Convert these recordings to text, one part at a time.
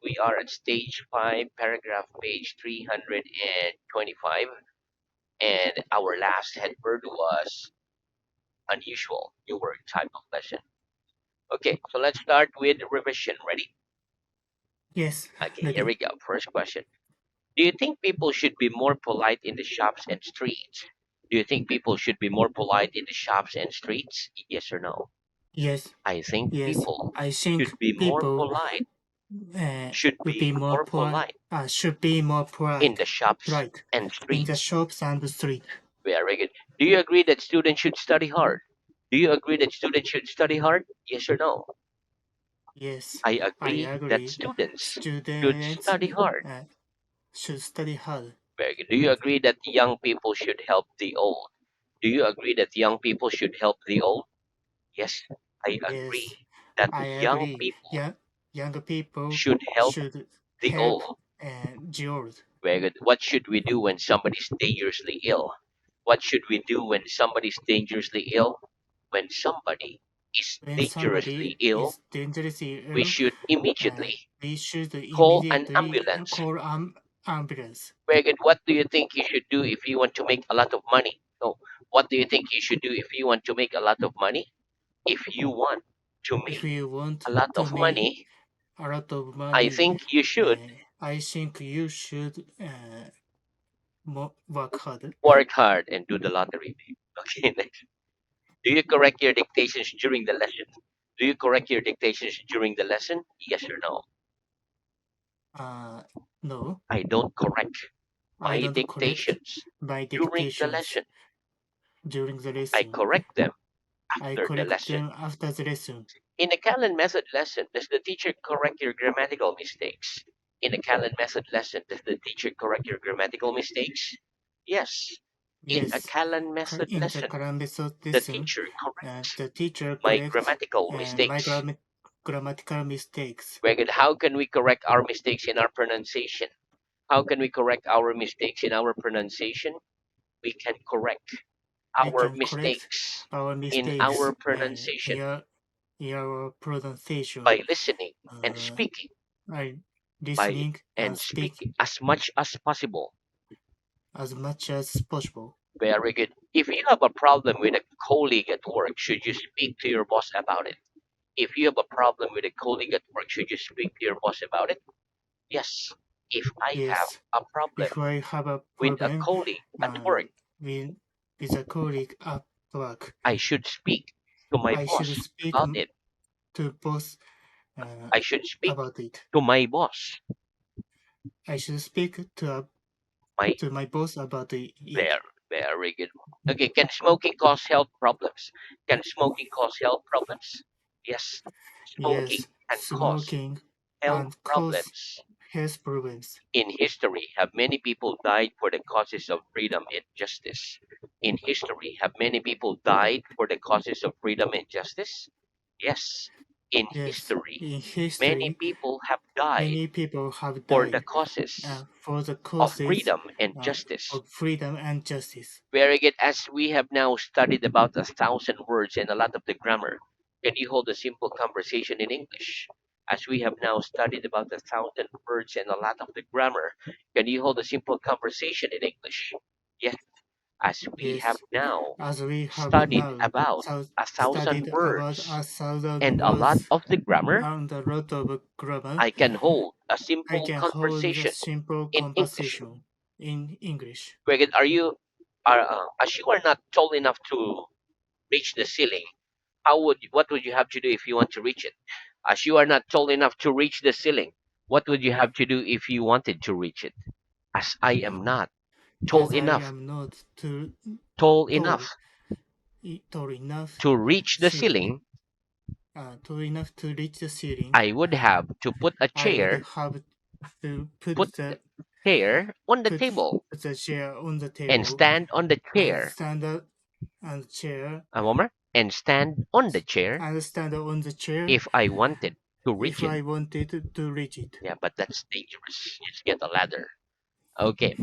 We are at stage 5, paragraph page 325, and our last head word was unusual, new word type of lesson. Okay, so let's start with revision. Ready? Yes, Okay, here we ready. go. First question. Do you think people should be more polite in the shops and streets? Do you think people should be more polite in the shops and streets? Yes or no? Yes, I think yes. people I should think be more people polite, should would be be more more polite. polite Should be more in polite, the shops polite and in the streets. shops and the street. Very good. Do you agree that students should study hard? Do you agree that students should study hard? Yes or no? Yes, I I agree that agree. students should Students study hard. uh, should study hard. Very good. Do you agree that young people should help the old? Do you agree that young people should help the old? Yes, I Yes, agree that I young agree. people Yeah, younger people should help should the help old. the old. Very good. What should we do when somebody's dangerously ill? What should we do when somebody's dangerously ill? When somebody is When dangerously somebody ill, is dangerously we ill, should immediately we should call an immediately ambulance. call ambulance. Very good. What do you think you should do if you want to make a lot of money? No. What do you think you should do if you want to make a lot of money? If you want to If make you a want lot to of make money, a lot of I money, think you should I think you should work hard. work hard and do the lottery. Okay, next. Do you correct your dictations during the lesson? Do you correct your dictations during the lesson? Yes or no? Uh, no, I don't correct I my don't correct dictations my during the dictations lesson. during the I lesson. correct them I after the correct lesson. them after the lesson. In the Callan Method lesson, does the teacher correct your grammatical mistakes? In the Callan Method lesson, does the teacher correct your grammatical mistakes? Yes. In a Yes, Callan Method in the lesson, Callan Method the lesson, teacher corrects the teacher my corrects grammatical my mistakes. grammatical mistakes. Very good. How can we correct our mistakes in our pronunciation? How can we correct our mistakes in our pronunciation? We can correct We our can correct mistakes our in mistakes our pronunciation in our pronunciation by listening and uh, speaking, by by listening and and speak speaking as much as possible. as much as possible. Very good. If you have a problem with a colleague at work, should you speak to your boss about it? If you have a problem with a colleague at work, should you speak to your boss about it? Yes. If I have Yes, a problem if I have a with a problem colleague at uh, work, with, with a colleague at work, I should speak to my I should boss speak about it. to boss uh, I should speak about it. to my boss. I should speak My to my boss about it. very, very good. Okay, can smoking cause health problems? Can smoking cause health problems? Yes, smoking Yes, can cause smoking health and cause problems. health problems. In history, have many people died for the causes of freedom and justice? In history, have many people died for the causes of freedom and justice? Yes. In Yes, history, in many history, people have died many people have for the died causes for the of causes freedom and justice. of freedom and justice. Very good. As we have now studied about 1,000 words and a lot of the grammar, can you hold a simple conversation in English? As we have now studied about 1,000 words and a lot of the grammar, can you hold a simple conversation in English? Yes. As we have Yes, now as we have studied now about a thousand studied about words 1,000 and a lot words of the grammar, and a lot of grammar, I can hold a I simple can hold a conversation simple in English. conversation in English. Greg, as you are not tall enough to reach the ceiling, what would you have to do if you want to reach it? As you are not tall enough to reach the ceiling, what would you have to do if you wanted to reach it? As I am not tall As I enough, am not too tall tall, enough tall enough to reach the ceiling, ceiling, tall enough to reach the ceiling, I would have to I would have to put the chair on the put table, put the chair on the and table stand on the and chair. stand up on the chair A moment, and stand on the chair and stand on the chair if I wanted to reach if it. I wanted to reach it. Yeah, but that's dangerous. Just get a ladder. Okay.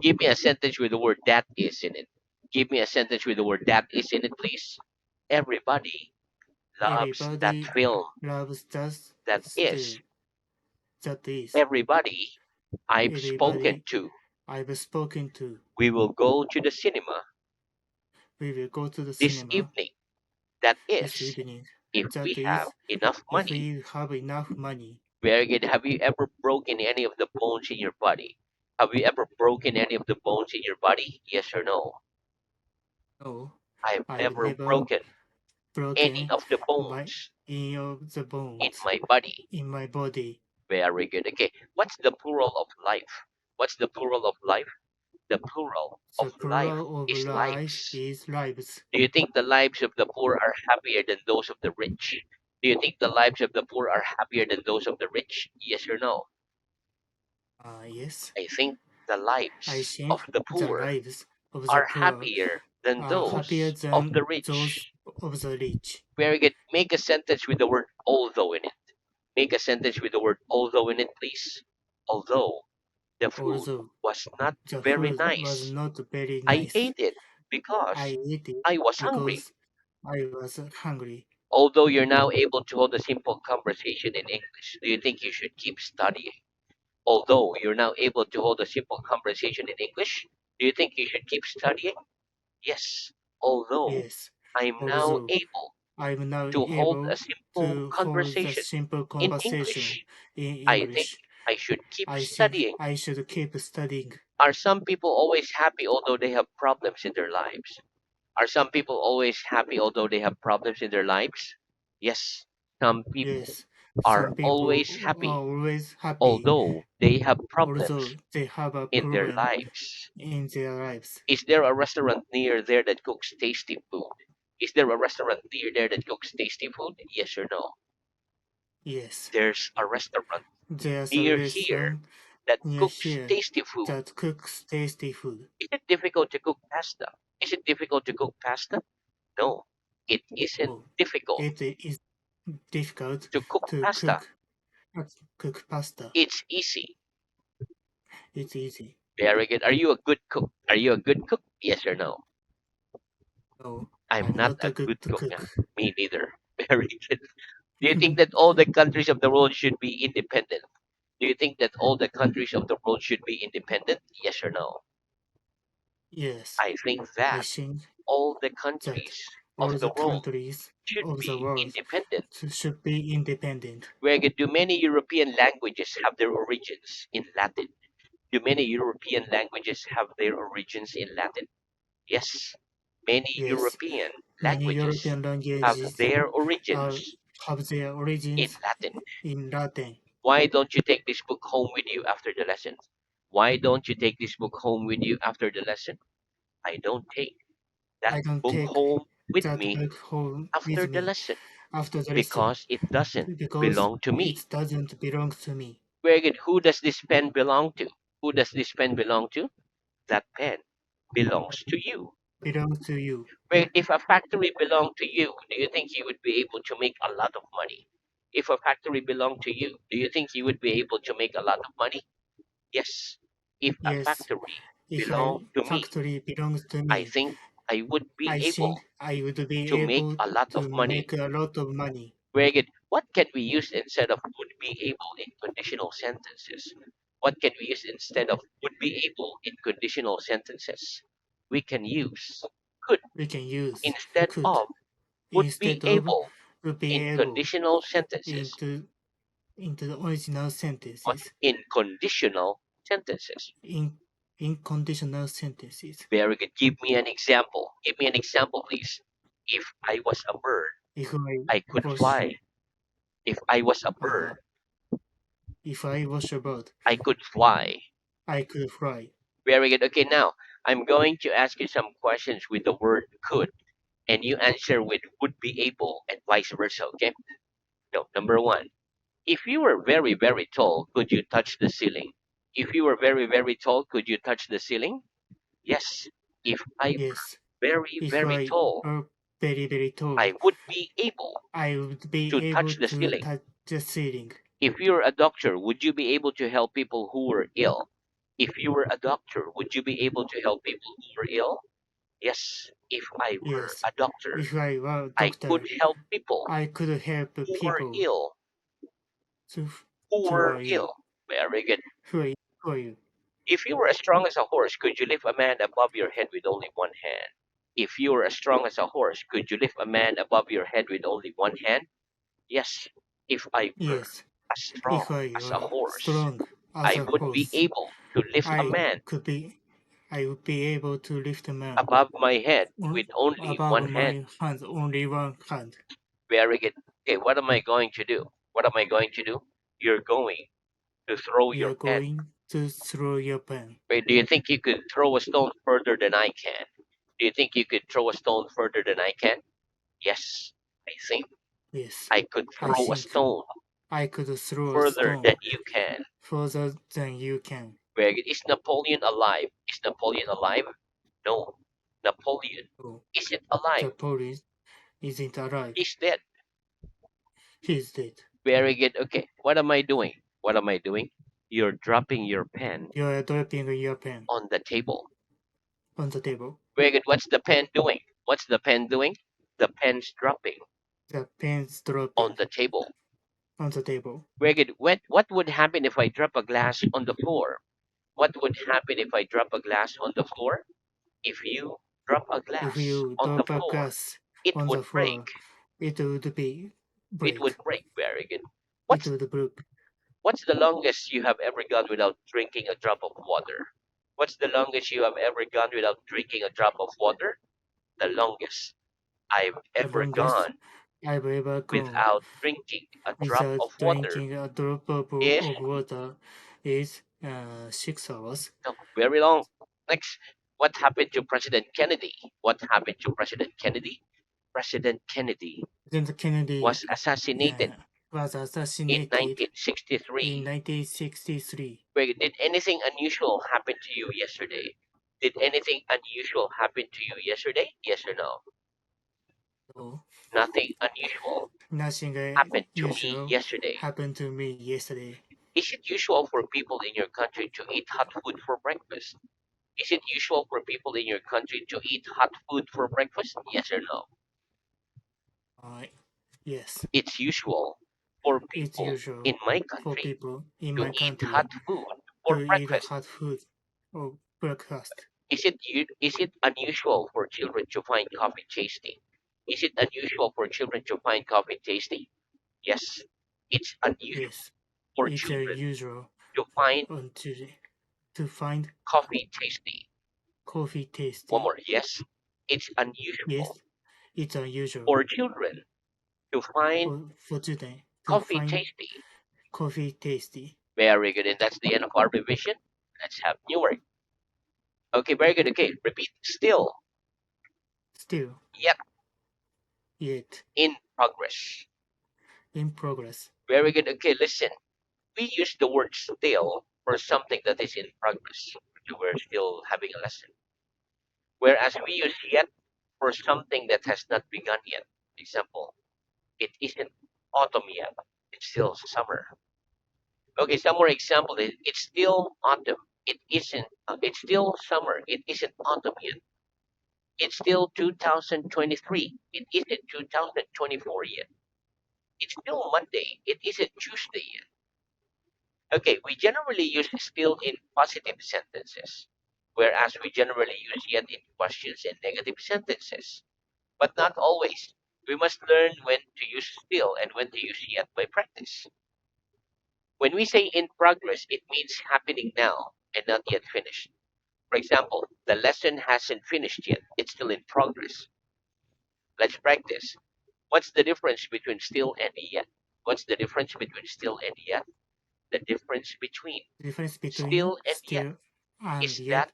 Give me a sentence with the word that is in it. Give me a sentence with the word that is in it, please. Everybody loves that Everybody film loves that that is still. That is Everybody I've spoken everybody to. I've spoken to. We will go to the cinema We will go to the this cinema evening. That this is, evening. if we That have is, enough if money. we have enough money. Very good. Have you ever broken any of the bones in your body? Have you ever broken any of the bones in your body? Yes or no? No, I've I've never never broken any broken of the my bones any of the in bones my body. in my body. Very good. Okay. What's the plural of life? What's the plural of life? The plural of The life plural of is life lives. is lives. Do you think the lives of the poor are happier than those of the rich? Do you think the lives of the poor are happier than those of the rich? Yes or no? Yes, I think the I lives of think the the poor lives of the are poor happier than are happier those of than the those rich. of the rich. Very good. Make a sentence with the word although in it. Make a sentence with the word although in it, please. Although the food Although was not the very food was nice, not very I nice, ate it because I ate it I was hungry. because I was hungry. Although you're now able to hold a simple conversation in English, do you think you should keep studying? Although you're now able to hold a simple conversation in English, do you think you should keep studying? Yes. Although Yes, I'm now although able I'm now to hold a able simple to hold a conversation simple in conversation English, in I think English. I should keep I think studying. I should keep studying. Are some people always happy although they have problems in their lives? Are some people always happy although they have problems in their lives? Yes. Some people Yes, are some always people are happy always happy, although they have problems although they have a in their problem lives. in their lives. Is there a restaurant near there that cooks tasty food? Is there a restaurant near there that cooks tasty food? Yes or no? Yes, There's a restaurant there's a near here restaurant that near cooks here tasty food. that cooks tasty food. Is it difficult to cook pasta? Is it difficult to cook pasta? No, it isn't Oh, difficult it is difficult to cook to pasta. cook pasta. It's easy. It's easy. Very good. Are you a good cook? Are you a good cook? Yes or no? No, I'm I'm not not a a good good to cook. Yeah. cook. Me neither. Very good. Do you think that all the countries of the world should be independent? Do you think that all the countries of the world should be independent? Yes or no? Yes, I think I that think all the that countries all of the the world countries should of the be world independent. should be independent. Where do many European languages have their origins in Latin? Do many European languages have their origins in Latin? Yes. Many Yes, European many languages European have languages their are origins have their in origins Latin. in Latin. Why don't you take this book home with you after the lesson? Why don't you take this book home with you after the lesson? I don't take that I don't book take home with that me book home with after the me lesson after the lesson because it doesn't because belong to me. it doesn't belong to me. Very good. Who does this pen belong to? Who does this pen belong to? That pen belongs to you. Belong to you. Where if a factory belonged to you, do you think you would be able to make a lot of money? If a factory belonged to you, do you think you would be able to make a lot of money? Yes. If a Yes, factory if belonged I to me, factory belongs to I me, think I would be I think able I would be to make able a lot of to money. make a lot of money. Very good. What can we use instead of would be able in conditional sentences? What can we use instead of would be able in conditional sentences? We can use could We can use instead could of would be instead of able would be in able conditional sentences. into the original What sentences in conditional sentences? in conditional sentences. Very good. Give me an example. Give me an example, please. If I was a bird, If I I could was fly. If I was a bird, uh, if I was a bird, I could fly. I could fly. Very good. Okay, now I'm going to ask you some questions with the word could, and you answer with would be able and vice versa. Okay. No, number one. If you were very, very tall, could you touch the ceiling? If you were very, very tall, could you touch the ceiling? Yes. If I were Yes, very, if very I tall, were very very tall, I would be able I would be to able touch the to ceiling. touch the ceiling. If you're a doctor, would you be able to help people who were ill? If you were a doctor, would you be able to help people who were ill? Yes. If I were Yes, a doctor, if I were a I could doctor, help people I could help who were people ill. to Who Who were are you? ill? Very good. Who are you? Who are you? If you were as strong as a horse, could you lift a man above your head with only one hand? If you were as strong as a horse, could you lift a man above your head with only one hand? Yes. If I were Yes. as strong If I as a were horse, strong as I a would be horse, able to lift a I man could be I would be able to lift a man above my head with only above one hand. my hand, only one hand. Very good. Okay, what am I going to do? What am I going to do? You're going to throw You your are pen. going to throw your pen. Wait, do you think you could throw a stone further than I can? Do you think you could throw a stone further than I can? Yes, I think Yes. I could I throw a think stone I could throw a further than stone you can. further than you can. Very good. Is Napoleon alive? Is Napoleon alive? No. Napoleon Oh, isn't alive. the police isn't alive. He's dead. He's dead. Very good. Okay, what am I doing? What am I doing? You're dropping your pen You are dropping your pen on the table. on the table. Very good. What's the pen doing? What's the pen doing? The pen's dropping The pen's on dropping the table. on the table. Very good. What would happen if I drop a glass on the floor? What would happen if I drop a glass on the floor? If you drop a If glass you on the drop a floor, glass it on would the break. floor, it would be It would break. break. Very good. It What's would break. what's the longest you have ever gone without drinking a drop of water? What's the longest you have ever gone without drinking a drop of water? The longest I've The ever longest gone I've ever gone without drinking a drop without of water drinking a drop is of water is 6 hours. no, very long. Next, what happened to President Kennedy? What happened to President Kennedy? President Kennedy President was Kennedy assassinated uh, was in assassinated in 1963. 1963. Wait, did anything unusual happen to you yesterday? Did anything unusual happen to you yesterday? Yes or no? So Nothing unusual nothing happened to me usual yesterday. happened to me yesterday. Is it usual for people in your country to eat hot food for breakfast? Is it usual for people in your country to eat hot food for breakfast? Yes or no? Uh, yes, It's usual for it's people in usual my for country people in to my eat hot country food to for eat breakfast. hot food or breakfast. Is it unusual for children to find coffee tasty? Is it unusual for children to find coffee tasty? Yes, it's unusual Yes, for it's children usual to find on Tuesday to find coffee tasty. coffee One tasty. more. Yes, it's unusual Yes, it's unusual for children to find for today to coffee find tasty. coffee tasty. Very good. And that's the end of our revision. Let's have new work. Okay, very good. Okay, repeat. Still. Still, Yep. yet, In progress. in progress. Very good. Okay, listen. We use the word still for something that is in progress. We're still having a lesson. Whereas we use yet for something that has not begun yet. Example, it isn't autumn yet. It's still summer. Okay, some more example is it's still autumn. It isn't. It's still summer. It isn't autumn yet. It's still 2023. It isn't 2024 yet. It's still Monday. It isn't Tuesday yet. Okay, we generally use still in positive sentences, whereas we generally use yet in questions and negative sentences. But not always. We must learn when to use still and when to use yet by practice. When we say in progress, it means happening now and not yet finished. For example, the lesson hasn't finished yet. It's still in progress. Let's practice. What's the difference between still and yet? What's the difference between still and yet? The difference between The difference between still and yet still and is yet that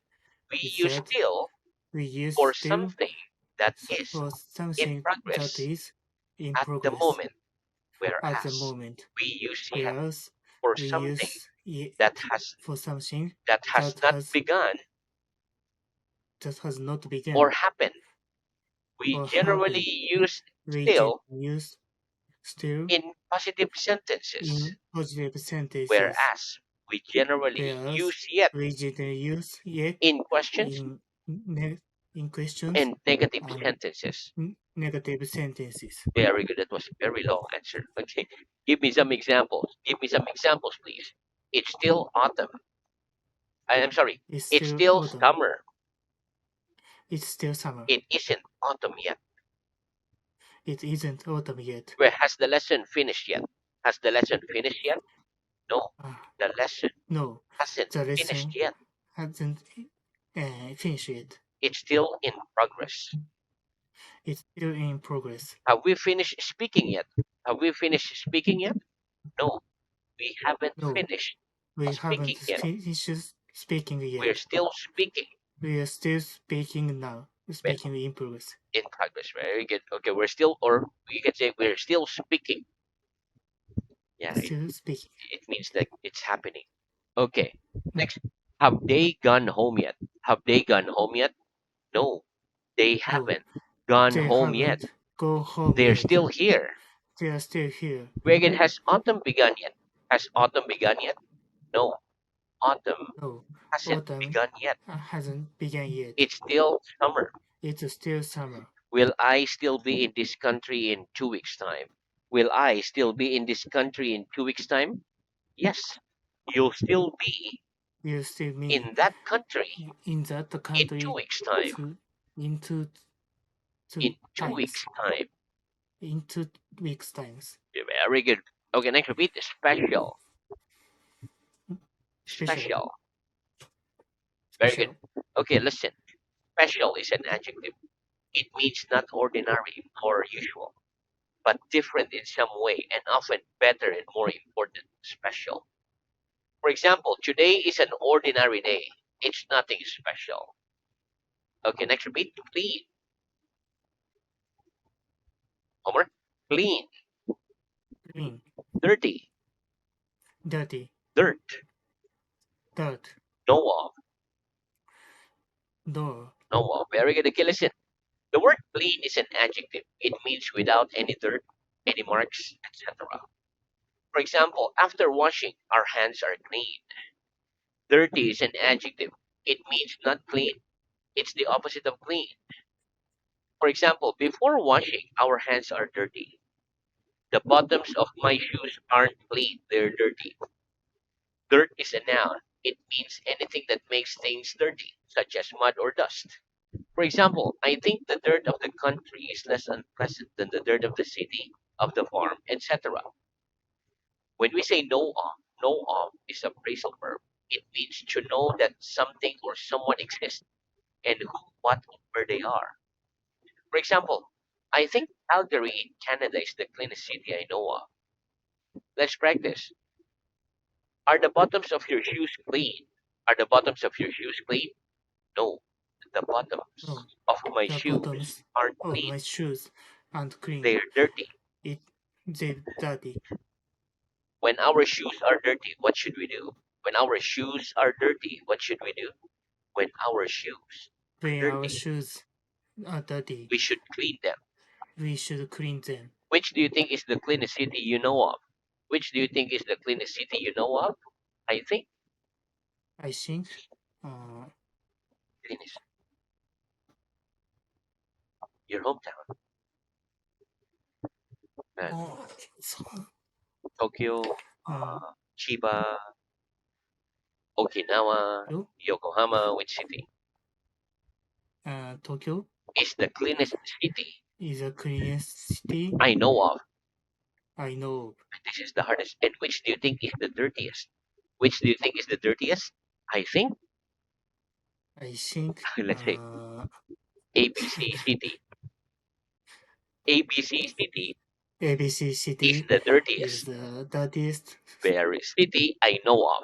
we is use that still we use for still something that is for in something that progress is in at the progress moment, at the whereas moment, we use yet whereas for we something use yet that has for something that has that not has begun not or begun happened. We or generally happened. use We can still use still in positive sentences, in positive sentences, whereas we generally whereas use yet we didn't use yet in questions in in questions and negative and sentences. negative sentences. Very good. That was a very long answer. Okay. Give me some examples. Give me some examples, please. It's still autumn. I'm sorry. It's It's still still autumn. summer. It's still summer. It isn't autumn yet. It isn't autumn yet. Where has the lesson finished yet? Has the lesson finished yet? No. Uh, The lesson no, hasn't the finished lesson yet. hasn't finished yet. It's still in progress. It's still in progress. Have we finished speaking yet? Have we finished speaking yet? No, we haven't No, finished we haven't speaking yet. finished speaking We're yet. still speaking. We are still speaking now. Well, Speaking in progress. in progress. Very good. Okay, we're still, or we can say we're still speaking. Yeah, Still speaking. it means that it's happening. Okay, Mm. next. Have they gone home yet? Have they gone home yet? No, they No, haven't gone they home yet. haven't go home They're yet. still here. They are still here. Vegan, has autumn begun yet? Has autumn begun yet? No, autumn No, hasn't autumn begun yet. hasn't begun yet. It's still summer. It's still summer. Will I still be in this country in 2 weeks' time? Will I still be in this country in 2 weeks' time? Yes, you'll still be You still me in that country in that in two country weeks' time. to into In two two times weeks' time. in 2 weeks times. Very good. Okay, next repeat. Special. Special, Special. Very good. special. Okay, listen. Special is an adjective. It means not ordinary or usual, but different in some way and often better and more important. Special. For example, today is an ordinary day. It's nothing special. Okay, next repeat. Clean. Homer. Clean. Clean, Dirty. dirty, Dirt. dirt, Know of. door, Know of. Very good. Okay, listen. The word clean is an adjective. It means without any dirt, any marks, etc. For example, after washing, our hands are clean. Dirty is an adjective. It means not clean. It's the opposite of clean. For example, before washing, our hands are dirty. The bottoms of my shoes aren't clean, they're dirty. Dirt is a noun. It means anything that makes things dirty, such as mud or dust. For example, I think the dirt of the country is less unpleasant than the dirt of the city, of the farm, etc. When we say know of is a phrasal verb. It means to know that something or someone exists and who, what, or where they are. For example, I think Calgary in Canada is the cleanest city I know of. Let's practice. Are the bottoms of your shoes clean? Are the bottoms of your shoes clean? No, the bottoms no. of my The shoes bottoms aren't of clean. my shoes aren't clean. They're dirty. It they dirty. When our shoes are dirty, what should we do? When our shoes are dirty, what should we do? When our shoes When are our dirty, shoes are dirty, we should clean them. we should clean them. Which do you think is the cleanest city you know of? Which do you think is the cleanest city you know of? I think I think uh, cleanest. Your hometown. Uh, oh, so- Tokyo, uh, Chiba, Okinawa, Tokyo, Yokohama, which city Tokyo is the cleanest city is the cleanest city I know of? I know. This is the hardest. And which do you think is the dirtiest? Which do you think is the dirtiest? I think, I think let's say, ABC city. ABC city ABC is city the is dirtiest. the dirtiest. Very city I know of.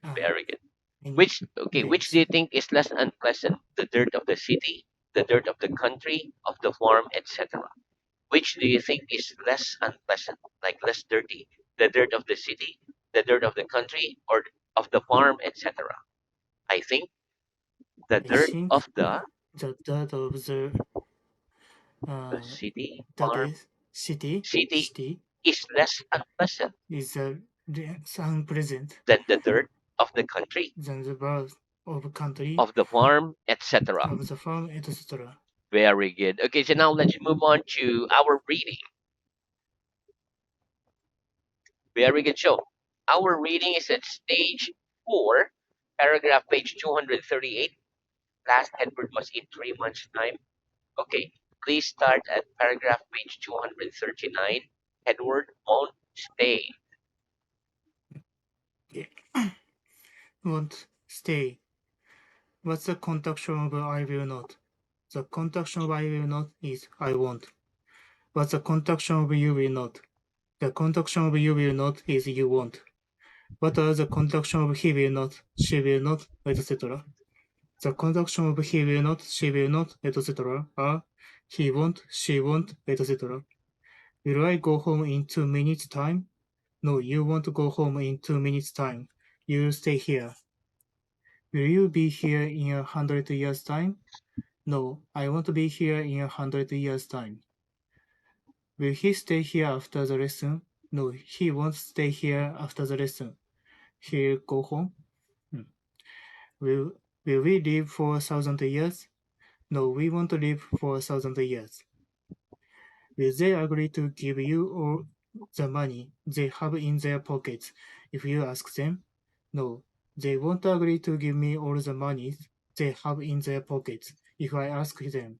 Uh, Very good. in Which do yes, you think is less unpleasant? The dirt of the city, the dirt of the country, of the farm, etc. Which do you think is less unpleasant, like less dirty? The dirt of the city, the dirt of the country, or of the farm, etc. I think the I dirt think of the dirt of the uh, city, that farm, is city city city is less unpleasant is unpleasant than the dirt of the country. than the birth of country, of the farm, etc. of the farm, etc. Very good. Okay, so now let's move on to our reading. Very good. So our reading is at stage 4, paragraph page 238. Last headword was in 3 months' time. Okay, please start at paragraph page 239. Headword won't stay. Yeah. Won't stay. What's the conjunction of I will not? The conjunction of I will not is I won't. What's the conjunction of you will not? The conjunction of you will not is you won't. What are the conjunction of he will not, she will not, etc.? The conjunction of he will not, she will not, etc. are he won't, she won't, etc. Will I go home in 2 minutes time? No, you won't go home in 2 minutes time. You stay here. Will you be here in 100 years time? No, I won't be here in 100 years time. Will he stay here after the lesson? No, he won't stay here after the lesson. He'll go home. Hmm. Will we live for 1,000 years? No, we won't live for 1,000 years. Will they agree to give you all the money they have in their pockets if you ask them? No, they won't agree to give me all the money they have in their pockets if I ask them.